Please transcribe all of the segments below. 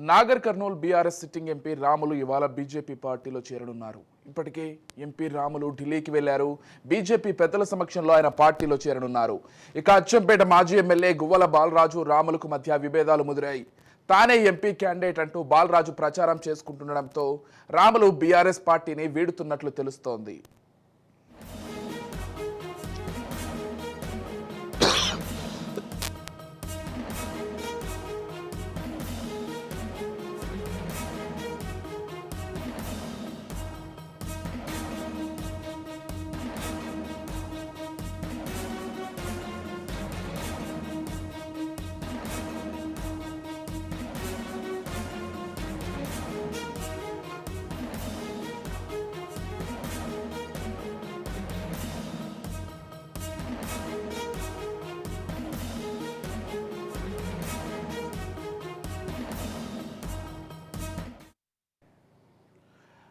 Nagar Kurnool BRS sitting MP Ramulu ఇవాళ BJP పార్టీలో చేరనున్నారు. ఇప్పటికే ఎంపీ రాములు ఢిల్లీకి వెళ్లారు. బీజేపీ పెద్దల సమక్షంలో ఆయన పార్టీలో చేరనున్నారు. ఇక అచ్చంపేట మాజీ ఎమ్మెల్యే గువ్వల బాలరాజు రాములకు మధ్య విభేదాలు ముదిరాయి. తానే ఎంపీ క్యాండిడేట్ అంటూ బాలరాజు ప్రచారం చేసుకుంటుండడంతో రాములు బీఆర్ఎస్ పార్టీని వీడుతున్నట్లు తెలుస్తోంది.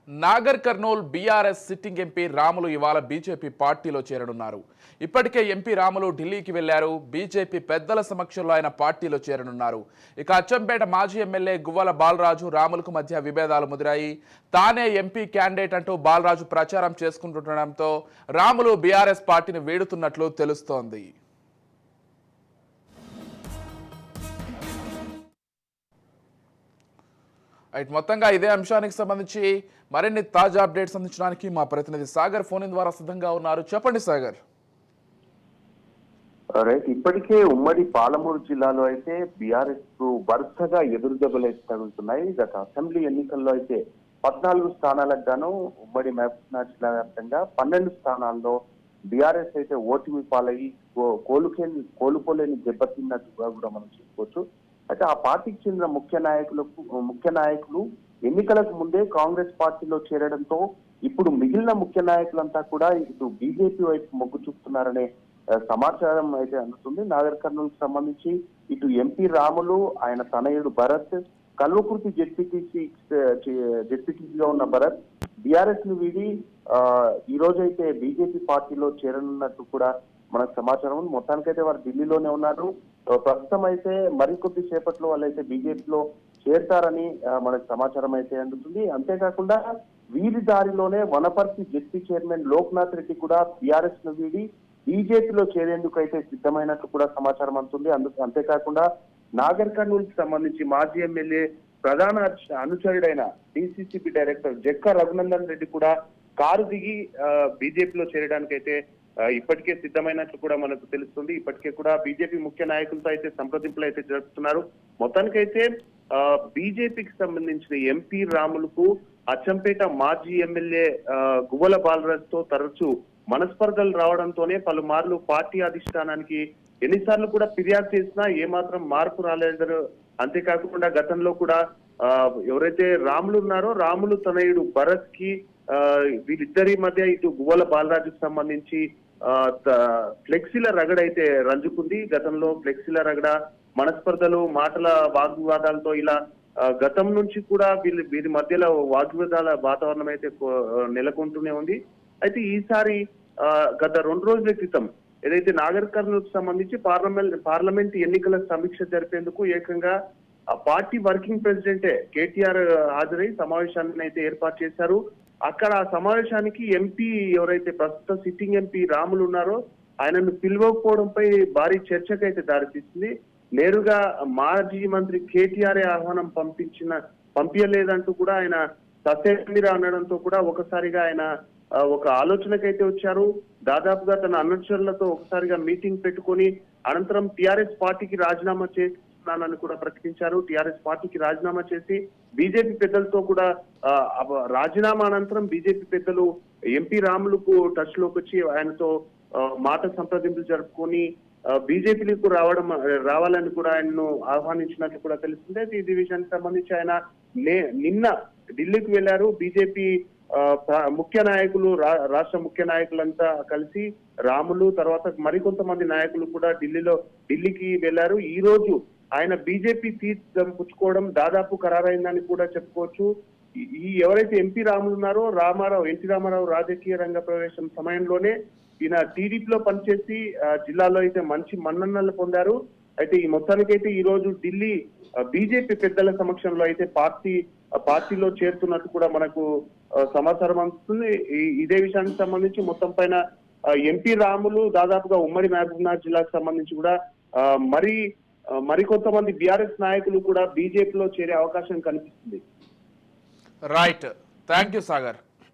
Nagar Kurnool BRS sitting MP Ramulu ఇవాళ బీజేపీ పార్టీలో చేరనున్నారు. ఇప్పటికే ఎంపీ రాములు ఢిల్లీకి వెళ్లారు. బీజేపీ పెద్దల సమక్షంలో ఆయన పార్టీలో చేరనున్నారు. ఇక అచ్చంపేట మాజీ ఎమ్మెల్యే గువ్వల బాలరాజు రాములకు మధ్య విభేదాలు ముదిరాయి. తానే ఎంపీ క్యాండిడేట్ అంటూ బాలరాజు ప్రచారం చేసుకుంటుండడంతో రాములు బీఆర్ఎస్ పార్టీని వీడుతున్నట్లు తెలుస్తోంది. మొత్తంగా ఇదే అంశానికి సంబంధించి మరిన్ని తాజా అప్డేట్స్ అందించడానికి మా ప్రతినిధి సాగర్ ఫోన్ ద్వారా సిద్ధంగా ఉన్నారు. చెప్పండి సాగర్. రైట్, ఇప్పటికే ఉమ్మడి పాలమూరు జిల్లాలో అయితే బీఆర్ఎస్ కు వరుసగా ఎదురుదెబ్బలు తగులుతున్నాయి. గత అసెంబ్లీ ఎన్నికల్లో అయితే 14 స్థానాలకు గాను ఉమ్మడి మహబూబ్నగర్ జిల్లా వ్యాప్తంగా 12 స్థానాల్లో బీఆర్ఎస్ అయితే ఓటమి పాలయ్యి కోలుకోలేని దెబ్బతిన్నట్టుగా కూడా మనం చెప్పుకోవచ్చు. అయితే ఆ పార్టీకి చెందిన ముఖ్య నాయకులు ఎన్నికలకు ముందే కాంగ్రెస్ పార్టీలో చేరడంతో ఇప్పుడు మిగిలిన ముఖ్య నాయకులంతా కూడా ఇటు బీజేపీ వైపు మొగ్గు చూపుతున్నారనే సమాచారం అయితే అందుతుంది. నాగర్ కర్నూల్ కు సంబంధించి ఇటు ఎంపీ రాములు, ఆయన తనయుడు భరత్, కల్వకుర్తి జెడ్పీటీసీగా ఉన్న భరత్ బీఆర్ఎస్ ను వీడి ఈ రోజైతే బీజేపీ పార్టీలో చేరనున్నట్టు కూడా మనకు సమాచారం ఉంది. మొత్తానికైతే వారు ఢిల్లీలోనే ఉన్నారు. ప్రస్తుతం అయితే మరికొద్ది సేపట్లో వాళ్ళైతే బీజేపీలో చేరతారని మనకు సమాచారం అయితే అందుతుంది. అంతేకాకుండా వీరి దారిలోనే వనపర్తి జెడ్పీ చైర్మన్ లోక్నాథ్ రెడ్డి కూడా బీఆర్ఎస్ ను వీడి బీజేపీలో చేరేందుకు అయితే సిద్ధమైనట్లు కూడా సమాచారం అందుతుంది. అంతేకాకుండా నాగర్ కర్నూల్ కి సంబంధించి మాజీ ఎమ్మెల్యే ప్రధాన అనుచరుడైన డిసిసిబి డైరెక్టర్ జక్క రఘునందన్ రెడ్డి కూడా కారు దిగి బీజేపీలో చేరడానికి అయితే ఇప్పటికే సిద్ధమైనట్లు కూడా మనకు తెలుస్తుంది. ఇప్పటికే కూడా బీజేపీ ముఖ్య నాయకులతో అయితే సంప్రదింపులు అయితే జరుపుతున్నారు. మొత్తానికైతే బీజేపీకి సంబంధించిన ఎంపీ రాములకు అచ్చంపేట మాజీ ఎమ్మెల్యే గువ్వల బాలరాజుతో తరచూ మనస్పర్ధలు రావడంతోనే పలుమార్లు పార్టీ అధిష్టానానికి ఎన్నిసార్లు కూడా ఫిర్యాదు చేసినా ఏమాత్రం మార్పు రాలేదు. అంతేకాకుండా గతంలో కూడా ఎవరైతే రాములు ఉన్నారో రాములు తనయుడు భరత్ కి వీళ్ళిద్దరి మధ్య ఇటు గువ్వల బాలరాజుకు సంబంధించి ఫ్లెక్సీల రగడ అయితే రంజుకుంది. గతంలో ఫ్లెక్సీల రగడ, మనస్పర్ధలు, మాటల వాగ్వివాదాలతో ఇలా గతం నుంచి కూడా వీరి మధ్యలో వాగ్వివాదాల వాతావరణం అయితే నెలకొంటూనే ఉంది. అయితే ఈసారి గత 2 రోజుల క్రితం ఏదైతే నాగర్ కర్నూల్ కు సంబంధించి పార్లమెంట్ ఎన్నికల సమీక్ష జరిపేందుకు ఏకంగా ఆ పార్టీ వర్కింగ్ ప్రెసిడెంటే కేటీఆర్ హాజరై సమావేశాన్ని అయితే ఏర్పాటు చేశారు. అక్కడ ఆ సమావేశానికి ఎంపీ ఎవరైతే ప్రస్తుత సిట్టింగ్ ఎంపీ రాములు ఉన్నారో ఆయనను పిలువకపోవడంపై భారీ చర్చకైతే దారితీసింది. నేరుగా మాజీ మంత్రి కేటీఆర్ ఆహ్వానం పంపించలేదంటూ కూడా ఆయన ససేమిరా అనడంతో కూడా ఒకసారిగా ఆయన ఒక ఆలోచనకైతే వచ్చారు. దాదాపుగా తన అనుచరులతో ఒకసారిగా మీటింగ్ పెట్టుకొని అనంతరం టిఆర్ఎస్ పార్టీకి రాజీనామా చేస్తున్నానని కూడా ప్రకటించారు. టిఆర్ఎస్ పార్టీకి రాజీనామా చేసి బీజేపీ పెద్దలతో కూడా రాజీనామా అనంతరం బీజేపీ పెద్దలు ఎంపీ రాములకు టచ్ లోకి వచ్చి ఆయనతో మాట సంప్రదింపులు జరుపుకొని బీజేపీలకు రావాలని కూడా ఆయన్ను ఆహ్వానించినట్లు కూడా తెలుస్తుంది. అయితే ఈ విషయానికి సంబంధించి ఆయన నిన్న ఢిల్లీకి వెళ్లారు. బీజేపీ ముఖ్య నాయకులు, రాష్ట్ర ముఖ్య నాయకులంతా కలిసి రాములు తర్వాత మరికొంతమంది నాయకులు కూడా ఢిల్లీకి వెళ్లారు. ఈ రోజు ఆయన బీజేపీ సీట్ పుచ్చుకోవడం దాదాపు ఖరారైందని కూడా చెప్పుకోవచ్చు. ఈ ఎవరైతే ఎంపీ రాములు ఉన్నారో ఎన్టీ రామారావు రాజకీయ రంగ ప్రవేశం సమయంలోనే ఈయన టీడీపీలో పనిచేసి జిల్లాలో అయితే మంచి మన్ననలు పొందారు. అయితే ఈ మొత్తానికైతే ఈ రోజు ఢిల్లీ బీజేపీ పెద్దల సమక్షంలో అయితే పార్టీలో చేరుతున్నట్టు కూడా మనకు సమాచారం అందుతుంది. ఇదే విషయానికి సంబంధించి మొత్తం పైన ఎంపీ రాములు దాదాపుగా ఉమ్మడి మహబూబ్నగర్ జిల్లాకు సంబంధించి కూడా మరికొంతమంది బీఆర్ఎస్ నాయకులు కూడా బీజేపీలో చేరే అవకాశం కనిపిస్తుంది. Right, thank you Sagar.